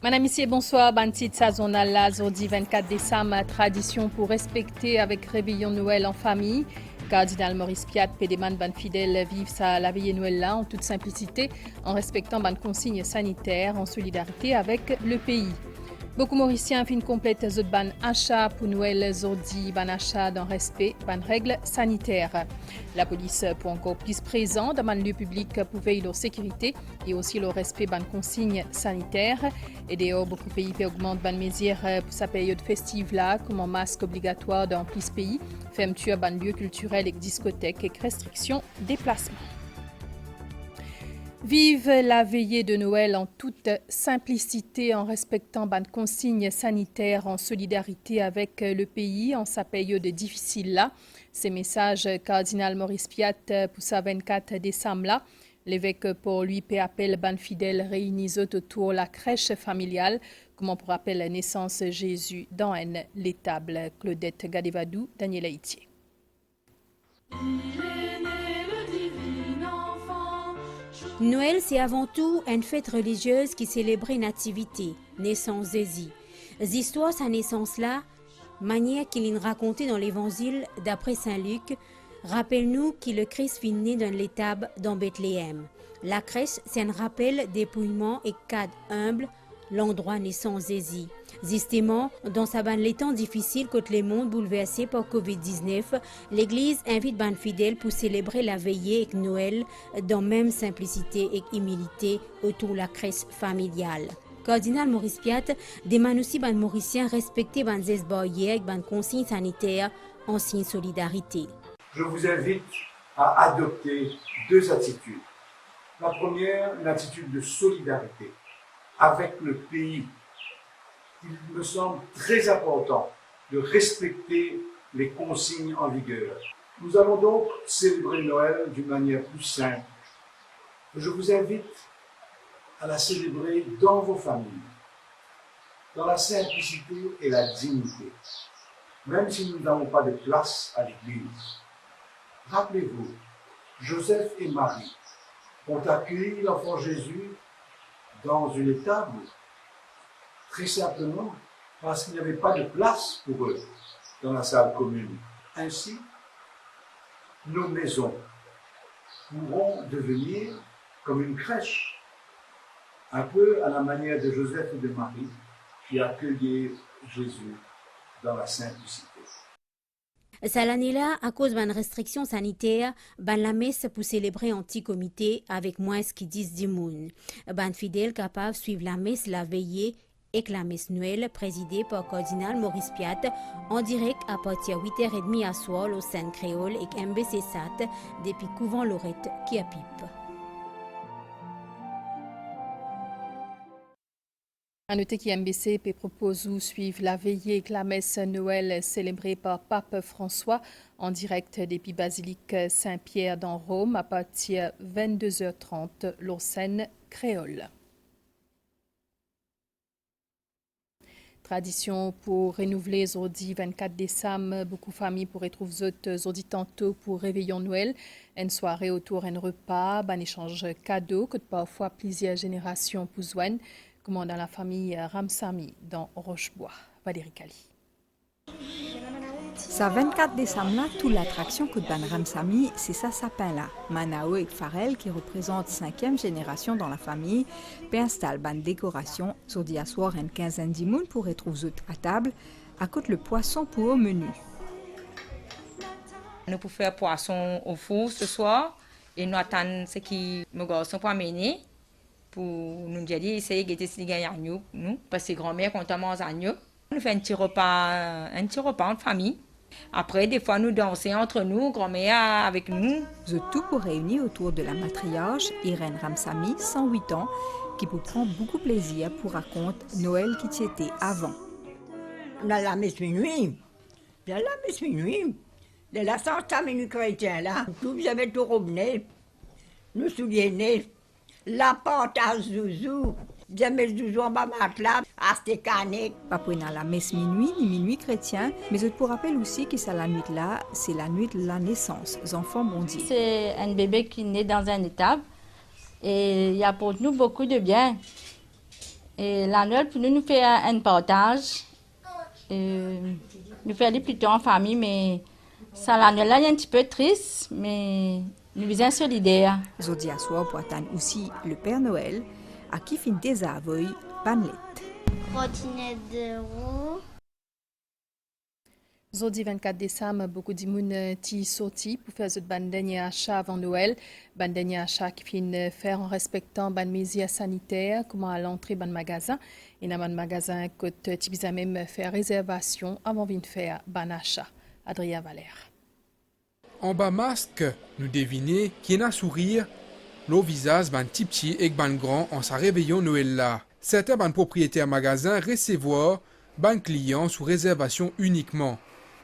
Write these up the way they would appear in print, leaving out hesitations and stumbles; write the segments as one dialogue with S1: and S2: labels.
S1: Madame, Monsieur, bonsoir. Bantit sazonal la Zordi 24 décembre, tradition pour respecter avec réveillon Noël en famille. Cardinal Maurice Piat, Pédéman, ban fidèle, vivent la veillée Noël là en toute simplicité, en respectant ban consignes sanitaires, en solidarité avec le pays. Beaucoup Mauriciens fin complète zot ban achat pour Noël Zordi, ban achat dans respect, ban règles sanitaires. La police pour encore plus présent dans le lieu public pour veiller leur sécurité et aussi le respect ban consignes sanitaires. Et d'ailleurs, beaucoup de pays augmentent ban mesures pour sa période festive là, comme un masque obligatoire dans plus pays, fermeture ban lieux culturels et discothèques et restrictions déplacement. Vive la veillée de Noël en toute simplicité, en respectant les consignes sanitaires, en solidarité avec le pays en sa période difficile là. Ces messages cardinal Maurice Piat pour sa 24 décembre là. L'évêque pour lui fait appel ban fidèles réunis autour la crèche familiale, comme on pour rappel la naissance Jésus dans l'étable. Claudette Gadevadou, Daniel Haïtier.
S2: Noël, c'est avant tout une fête religieuse qui célèbre une nativité, naissance Jésus. L'histoire de sa naissance-là, manière qu'il est racontée dans l'évangile d'après Saint Luc, rappelle-nous que le Christ fut né dans l'étable dans Bethléem. La crèche, c'est un rappel dépouillement et cadre humble, l'endroit naissance Jésus. Justement, dans sa les temps difficiles contre le monde bouleversé par Covid-19, l'Église invite les fidèles pour célébrer la veillée et Noël dans même simplicité et humilité autour de la crèche familiale. Cardinal Maurice Piat demande aussi aux Mauriciens respecter les gestes barrières et les consignes sanitaires en signe de solidarité.
S3: Je vous invite à adopter deux attitudes. La première, l'attitude de solidarité avec le pays. Il me semble très important de respecter les consignes en vigueur. Nous allons donc célébrer Noël d'une manière plus simple. Je vous invite à la célébrer dans vos familles, dans la simplicité et la dignité, même si nous n'avons pas de place à l'église. Rappelez-vous, Joseph et Marie ont accueilli l'enfant Jésus dans une étable, très simplement parce qu'il n'y avait pas de place pour eux dans la salle commune. Ainsi, nos maisons pourront devenir comme une crèche, un peu à la manière de Joseph et de Marie qui accueillaient Jésus dans la simplicité.
S2: Cette année-là, à cause d'une restriction sanitaire, la messe pour célébrer en petit comité avec moins ce qu'ils disent du monde. Les fidèles capables de suivre la messe la veillée et la messe Noël présidée par le cardinal Maurice Piat en direct à partir de 8h30 à soir au Saint Créole et MBC SAT depuis Couvent Lorette qui a pipe.
S1: À noter qu'MBC propose ou suivre la veillée avec la messe Noël célébrée par Pape François en direct depuis Basilique Saint-Pierre dans Rome à partir de 22h30, l'Océan Créole. Tradition pour renouveler aujourd'hui 24 décembre, beaucoup de familles pourraient trouver aujourd'hui tantôt pour réveillon Noël, une soirée autour d'un repas, un échange cadeau que parfois plusieurs générations pour joindre, comme dans la famille Ramsamy dans Rochebois. Valérie Kali.
S4: Sa 24 décembre là, toute l'attraction que ban Ramsamy, c'est ça sapin là. Manao et Farel qui représentent 5e génération dans la famille, puis installe ban décoration sur d'y asseoir une quinzaine d'imoun pour retrouver à table, à côté le poisson pour au menu.
S5: Nous pouvons faire poisson au four ce soir et nous attendons ce qui me garçon pour amener pour nous dire essayer de gâter si gagne agneau nous parce que grand-mère quand on mange agneau. Nous faisons un petit repas en famille. Après, des fois, nous dansons entre nous, grand-mère avec nous.
S4: The tout pour réunir autour de la matriarche Irène Ramsamy, 108 ans, qui vous prend beaucoup plaisir pour raconter Noël qui était avant.
S6: On a la messe minuit. La messe minuit. De la Santa Minuit chrétien, là. Vous avez tout robinet. Nous souviennons. La pâte à zouzou. Jamais le zouzou en bas matelas. À cette canette.
S4: Pas pour la messe minuit ni minuit chrétien, mais je vous rappelle aussi que c'est la nuit là, c'est la nuit de la naissance, les enfants mondiaux.
S7: C'est un bébé qui naît dans une étable et il apporte nous beaucoup de bien.
S5: Et la Noël, pour nous fait un partage. Nous faisons plutôt en famille, mais ça, la Noël, là, est un petit peu triste, mais nous sommes solidaires.
S4: Zodia soir poitan aussi le Père Noël, à qui fin désavoy banlet.
S7: Trottinette de roue.
S1: Zodi 24 décembre, beaucoup de monde qui sorti pour faire ce dernier achat avant Noël. Dernier achat qui finit faire en respectant les mesures sanitaires, comment à l'entrée dans le magasin. Et dans le magasin, tu peux même faire réservation avant de faire ban achat. Adrien Valère.
S8: En bas masque, nous devinons qu'il y a un sourire, le visage ban petit et ban grand en sa réveillon Noël là. Certains ban propriétaires magasins recevoir ban clients sous réservation uniquement.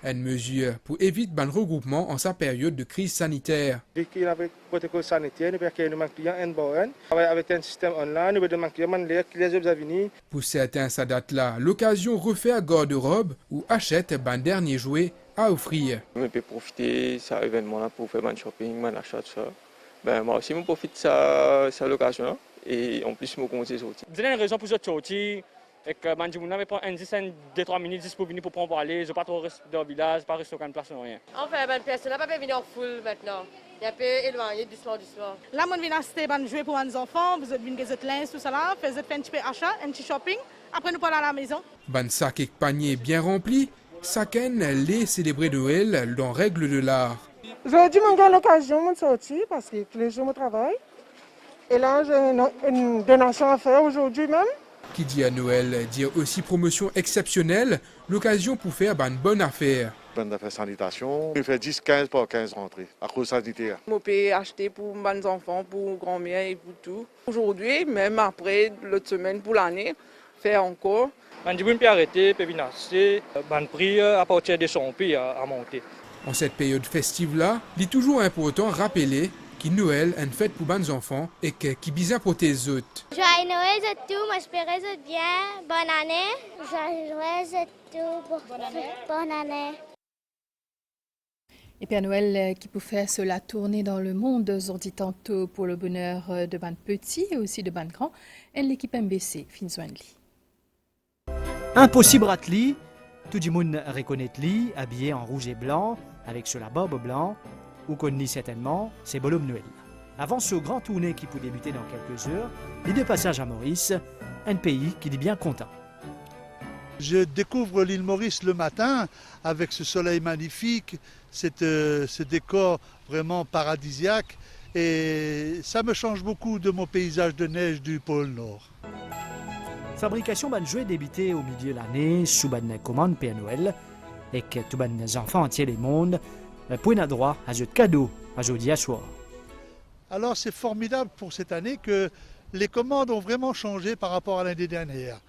S8: Une mesure pour éviter ban regroupement en sa période de crise sanitaire.
S9: Avec le protocole sanitaire, nous avons un client en Bowen. Avec un système online, nous avons un client les autres venir.
S8: Pour certains, ça date là, l'occasion refaire garde-robe ou achète ban dernier jouet à offrir.
S10: Je peux profiter de cet événement-là pour faire un shopping, un achat, tout ça. Ben, moi aussi, je profite de cette occasion et en plus, je commence à sortir.
S11: Il y a une raison pour sortir. Et que je n'avais pas 2-3 minutes pour venir pour prendre pour aller. Je ne vais pas trop rester dans le village, pas rester aucune place, rien.
S12: Enfin, les personnes ne peuvent pas venir en foule maintenant. Il y a un peu éloigné, doucement.
S13: Là, je viens acheter des jouets pour mes enfants, vous venez des linges, tout ça là, faire un petit peu achat, un petit shopping. Après, nous parlons à la maison.
S8: Ban sac et panier bien rempli, chacun les célébrer Noël dans règle de l'art.
S14: Aujourd'hui, j'ai l'occasion de sortir parce que tous les jours, je travaille. Et là, j'ai une donation à faire aujourd'hui même.
S8: Qui dit à Noël, dit aussi promotion exceptionnelle, l'occasion pour faire une bonne affaire.
S15: Bonne affaire sanitation, il fait 10-15 par 15 rentrées à cause sanitaire.
S16: Je peux acheter pour mes enfants, pour grand-mère et pour tout. Aujourd'hui, même après l'autre semaine pour l'année, faire encore.
S11: Je peux arrêter, je peux acheter, le prix à partir de son prix à monter.
S8: En cette période festive-là, il est toujours important de rappeler que Noël est une fête pour les enfants et qui bien pour tes autres.
S7: Joyeux Noël à tous, moi j'espère que bien. Bonne année. Joyeux Noël à tous. Bonne année.
S1: Et Père Noël qui peut faire cela tourner dans le monde aujourd'hui tantôt pour le bonheur de ban petits et aussi de ban grands. Et l'équipe MBC Finzoanli.
S17: Impossible Ratli, tout le monde reconnaît lui, habillé en rouge et blanc, avec sur la barbe blanc. Ou connaît certainement, c'est Bonhomme Noël. Avant ce grand tournée qui peut débuter dans quelques heures, les deux passages à Maurice, un pays qui est bien content.
S18: Je découvre l'île Maurice le matin avec ce soleil magnifique, ce décor vraiment paradisiaque et ça me change beaucoup de mon paysage de neige du pôle Nord.
S17: Fabrication ban jouet débuté au milieu de l'année sous ban commande Père Noël et que tous les enfants entiers du monde pour un droit à jeu de cadeaux à jeudi à soir.
S18: Alors c'est formidable pour cette année que les commandes ont vraiment changé par rapport à l'année dernière.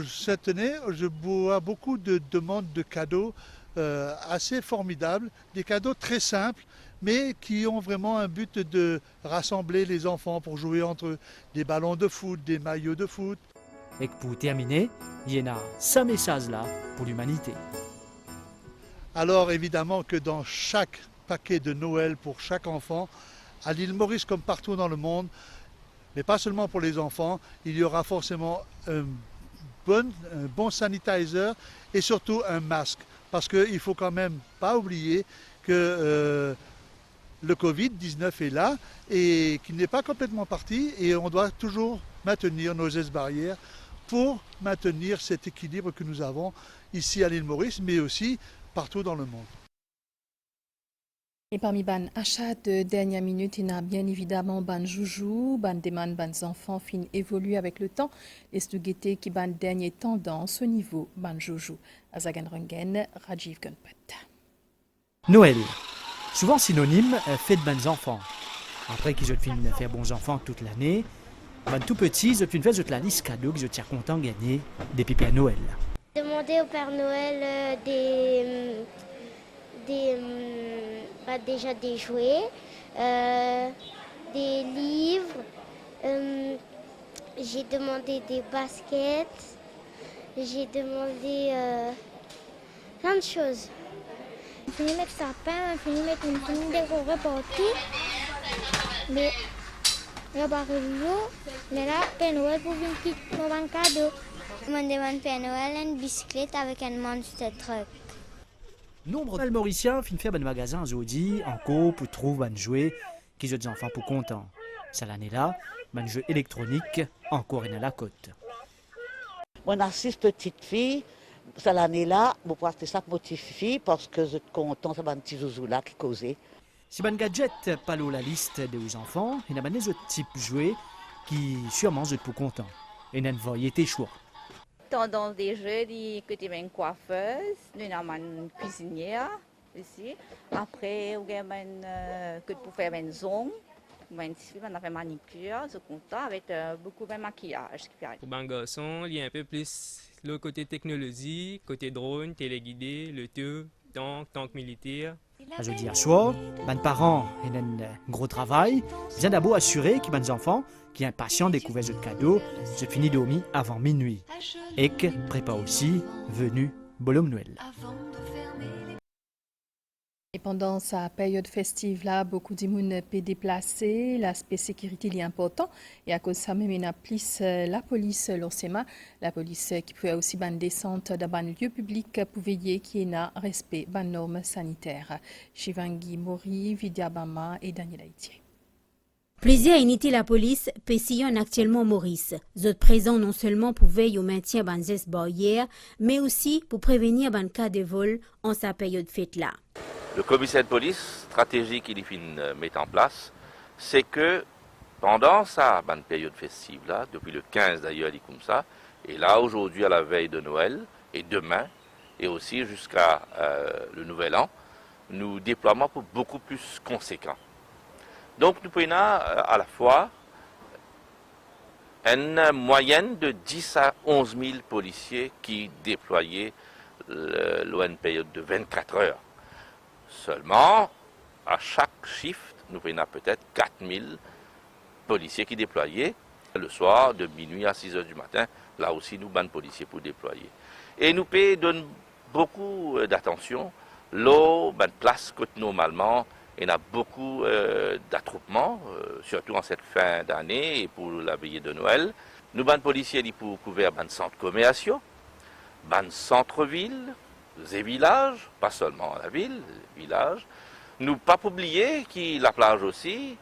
S18: Cette année, je vois beaucoup de demandes de cadeaux assez formidables, des cadeaux très simples, mais qui ont vraiment un but de rassembler les enfants pour jouer entre eux, des ballons de foot, des maillots de foot.
S17: Et pour terminer, il y en a 5 messages là pour l'humanité.
S18: Alors évidemment que dans chaque paquet de Noël pour chaque enfant, à l'île Maurice comme partout dans le monde, mais pas seulement pour les enfants, il y aura forcément un bon sanitizer et surtout un masque. Parce qu'il ne faut quand même pas oublier que le Covid-19 est là et qu'il n'est pas complètement parti et on doit toujours maintenir nos gestes barrières pour maintenir cet équilibre que nous avons ici à l'île Maurice, mais aussi partout dans le monde.
S1: Et parmi ban achats de dernière minute, il y a bien évidemment ban joujou, ban demande, ban enfants fin évolue avec le temps. Les stuguetés qui ban dernière tendance au niveau ban joujou. Azagan-Rungen, Rajiv Gunpet.
S17: Noël, souvent synonyme fête ban enfants. Après qu'ils ont fini de faire bons enfants toute l'année, ban tout petits, ils ont fini de faire la liste cadeaux qu'ils ont content de gagner depuis Père Noël.
S7: Demander au Père Noël déjà des jouets, des livres, j'ai demandé des baskets, j'ai demandé plein de choses. On finit de mettre sapin, on finit de mettre une décorée partout, mais Il y a pas de mais là, Père Noël pour une petite un cadeau. Je demande Père Noël une bicyclette avec un monster truck.
S17: Nombre de Mauriciens finissent faire un magasin aujourd'hui, en co, pour trouver un jouet qui ont des enfants pour contents. Cette année-là, un jeu électronique encore dans la côte.
S19: On a 6 petites filles. Cette année-là, vous pouvez acheter ça pour petites filles parce que je suis content, c'est un petit zouzou là qui causait.
S17: Si un gadget pas la liste des enfants, il y a des autres types de jouets qui sûrement sont pour contents. Et une variété choix.
S20: Tendance des jeux, que tu as une coiffeuse, nous avons une cuisinière ici. Après, on a que pour faire une zone. On a fait manicure, je suis content avec beaucoup de maquillage.
S21: Pour un garçon, il y a un peu plus le côté technologie, côté drone, téléguidé, le tout, tank militaire.
S17: Jeudi à soir, les parents ont un gros travail, bien d'abord assurer que les enfants qui sont impatients de découvrir ce cadeau se finissent dormir avant minuit et que prépare aussi venue Bolom Noël.
S1: Et pendant sa période festive là, beaucoup de monde peut déplacer, l'aspect sécurité est important et à cause de ça même il y a plus la police l'OCMA, la police qui peut aussi ban descente dans un lieu public pour veiller qu'il y ait un respect des normes sanitaires. Chivangi Mori, Vidya Bama et Daniel Haïtier.
S2: Plaisir à unité la police paysanne actuellement Maurice. Vous êtes présents non seulement pour veiller au maintien de ces barrières, mais aussi pour prévenir les cas de vol en sa période fête là.
S22: Le commissaire de police stratégique qu'il met en place, c'est que pendant sa période festive là, depuis le 15 d'ailleurs, il est comme ça, et là aujourd'hui à la veille de Noël et demain et aussi jusqu'à le Nouvel An, nous déploiement pour beaucoup plus conséquent. Donc nous prenons à la fois une moyenne de 10 à 11 000 policiers qui déployaient une période de 24 heures. Seulement, à chaque shift, nous prenons peut-être 4 000 policiers qui déployaient le soir de minuit à 6 heures du matin. Là aussi, nous avons policiers pour déployer. Et nous donnons beaucoup d'attention. L'eau, place que normalement, il y a beaucoup d'attroupements, surtout en cette fin d'année et pour la veillée de Noël. Nous avons policiers pour couvrir les centres commerciaux, les centres-villes, les villages, pas seulement la ville, les villages. Nous pas oublier que la plage aussi,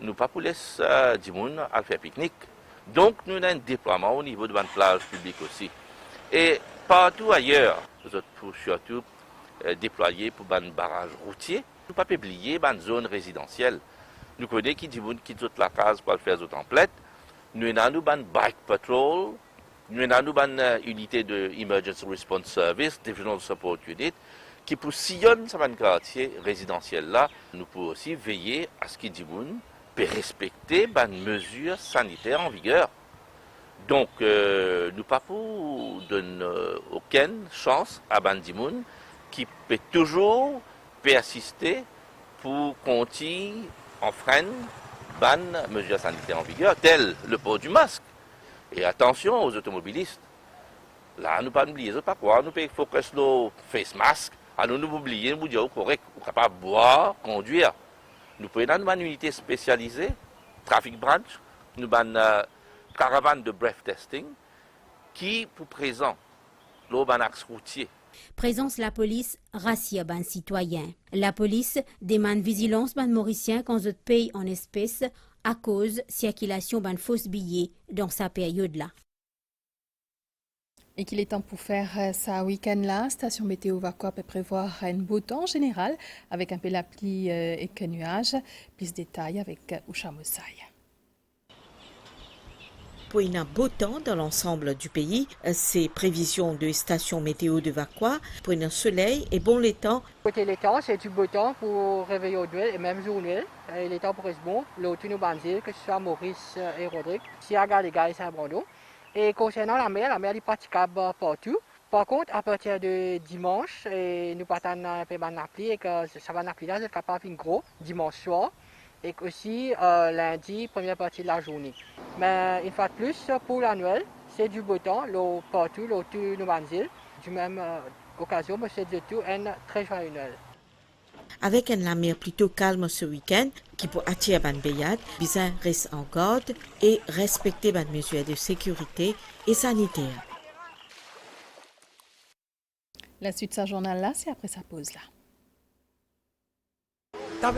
S22: nous pas pour laisser du monde à faire pique-nique. Donc nous avons un déploiement au niveau de la plage publique aussi. Et partout ailleurs, nous sommes surtout déployés pour un barrage routier. Nous pas oublier une zone résidentielle. Nous connaissons qui dit monde qui toute la case pour faire des templates. Nous avons un bike patrol. Nous avons une unité de Emergency Response Service, Divisional Support Unit, qui pour sillonner ce quartier résidentiel là, nous pouvons aussi veiller à ce que les gens puissent respecter les mesures sanitaires en vigueur. Donc, nous pas pour donner aucune chance à les gens qui peut toujours persister pour continuer en freine les mesures sanitaires en vigueur, telles le port du masque. Et attention aux automobilistes. Là, nous pas oublier, pas quoi, nous pouvons focus nos face masks, à nous oublier, nous dire correct, nous capable de boire, conduire. Nous pouvons avoir une unité spécialisée, traffic branch, nous avons une caravane de breath testing, qui pour présent, l'axe routier.
S2: Présence la police rassure ban citoyens. La police demande vigilance ban mauriciens quand ils payent en espèces à cause circulation ban fausse billets dans sa période là.
S1: Et qu'il est temps pour faire ça week-end là, station météo Vakwa peut prévoir un beau temps général avec un peu la pluie et que nuages. Plus de détails avec Usha Moussaï.
S23: Pour un beau temps dans l'ensemble du pays, ces prévisions de station météo de Vakwa pour un soleil et bon les temps.
S24: Côté les temps, c'est du beau temps pour réveiller au duel et même journée. Et les temps pour être bon, l'autre nous bandes, que ce soit Maurice et Rodrigue, Siaga, les gars et Saint-Brando. Et concernant la mer est praticable partout. Par contre, à partir de dimanche, nous partons un peu de pluie et que ça va n'appliquer là, c'est capable de gros dimanche soir. Et aussi lundi, première partie de la journée. Mais une fois de plus, pour la Noël, c'est du beau temps, partout, tout nous bandes. Du même occasion, c'est du tout une très joyeuse Noël.
S23: Avec une la mer plutôt calme ce week-end, qui peut attirer ban bayad, bizarre reste en garde et respecter ban mesures de sécurité et sanitaire.
S1: La suite de ce journal-là, c'est après sa pause là.
S3: Tape.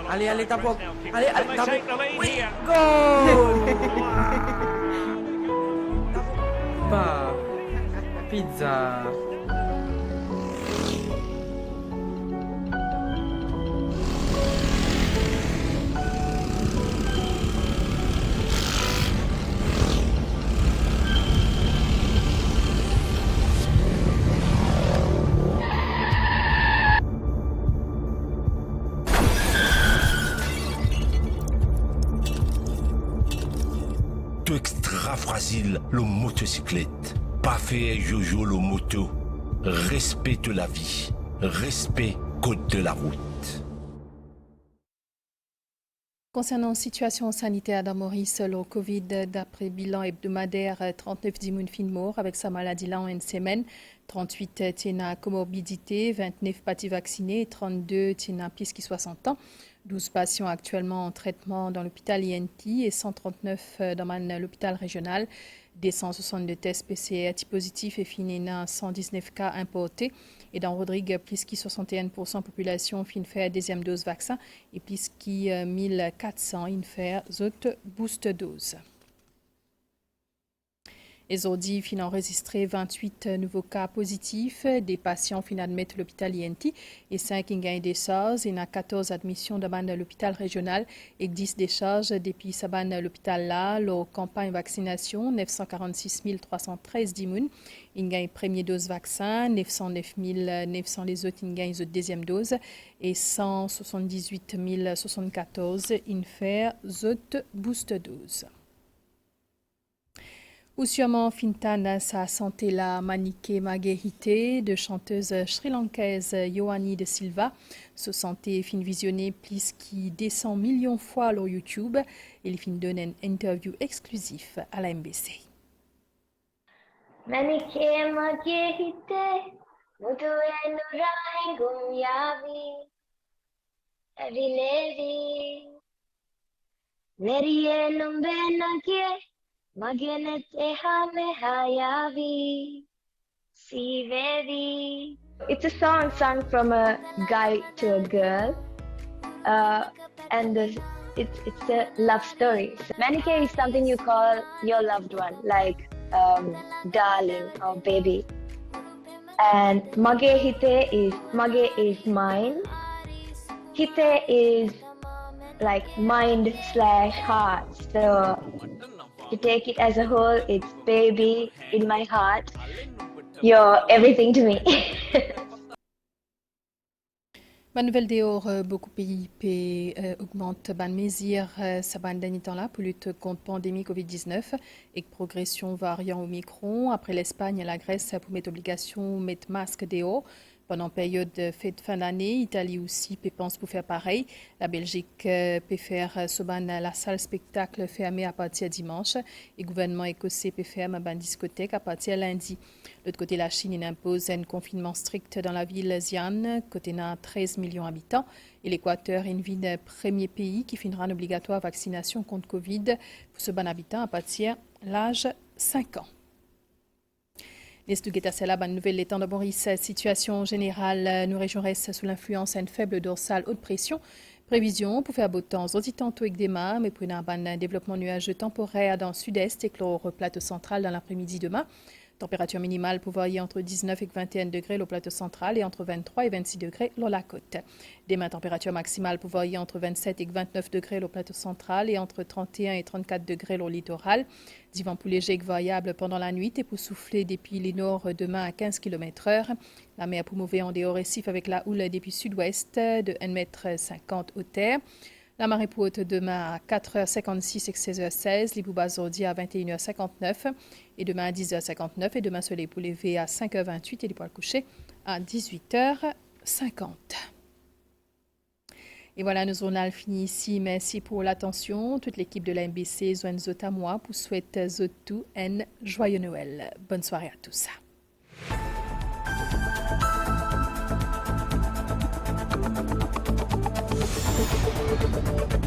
S3: Allez, tape. Allez, tape. Oui, go! Pas. Pizza.
S4: Extra fragile, le motocyclette. Pas fait jojo le moto. Respecte la vie. Respect code de la route.
S1: Concernant la situation sanitaire dans Maurice, le Covid, d'après bilan hebdomadaire, 39 dimoun fin mort avec sa maladie là en une semaine. 38 tiennent comorbidité, 29 pas vaccinés, 32 tiennent plus de 60 ans. 12 patients actuellement en traitement dans l'hôpital INT et 139 dans l'hôpital régional. Des 162 tests PCR positifs et fini 119 cas importés. Et dans Rodrigue, plus que 61% population fin faire deuxième dose vaccin et plus que 1400 in faire autres boost dose. Les audits fin enregistré 28 nouveaux cas positifs, des patients fin admettent l'hôpital INT et 5 in gain des charges, et 14 admissions dans l'hôpital régional et 10 décharges depuis saban l'hôpital là, leur campagne vaccination 946 313 dimoun, in gain première dose vaccin, 909 900 les autres in gain deuxième dose et 178 074 in faire autres boost dose. Ou sûrement Fintana sa santé la maniquée Marguerite de chanteuse sri-lankaise Yohani de Silva. Sa santé fin visionné plus qui 200 millions fois sur YouTube et il fin donne une interview exclusif à la MBC.
S5: Maniquée Marguerite, mutuenu rahengum yavi, evi levi, neriye numbe nakie. It's a song sung from a guy to a girl, and it's a love story. Manike is something you call your loved one, like darling or baby. And Mage is mine. Hite is like mind/heart. So to take it as a whole, it's baby in my heart. You're everything to me.
S1: Ban nouvelle dehors, beaucoup de pays augmentent ban mesure sa ban dernier temps là pour lutter contre pandémie Covid-19 et progression variant Omicron. Après l'Espagne et la Grèce pour mettre obligation mettre masque dehors. Pendant période de fête fin d'année, Italie aussi pense pour faire pareil. La Belgique peut faire la salle spectacle fermée à partir de dimanche. Et le gouvernement écossais peut fermer la discothèque à partir de lundi. De l'autre côté, la Chine impose un confinement strict dans la ville Xi'an, côté n'a 13 millions d'habitants. Et l'Équateur est le premier pays qui finira une obligatoire vaccination contre Covid pour ce bon habitant à partir de l'âge 5 ans. La bonne nouvelle l'étang de Maurice, situation générale, nous régions restent sous l'influence d'une faible dorsale haute pression. Prévision pour faire beau temps, aussi tantôt avec des mâts, mais pour un bon développement nuageux temporaire dans le sud-est et le plateau central dans l'après-midi demain. Température minimale pour varier entre 19 et 21 degrés au plateau central et entre 23 et 26 degrés sur la côte. Demain, température maximale pour varier entre 27 et 29 degrés au plateau central et entre 31 et 34 degrés au littoral. Du vent plus léger que variable pendant la nuit et pour souffler depuis les nord demain à 15 km/h. La mer pour mouver en dehors récif avec la houle depuis sud-ouest de 1,50 m au terre. La marée pour haute demain à 4h56 et 16h16, les boubas aujourd'hui à 21h59 et demain à 10h59 et demain soleil pour lever à 5h28 et les poils couchés à 18h50. Et voilà, nos journal fini ici. Merci pour l'attention. Toute l'équipe de la MBC, Zoenzo Tamois, vous souhaite tout un joyeux Noël. Bonne soirée à tous. Noël.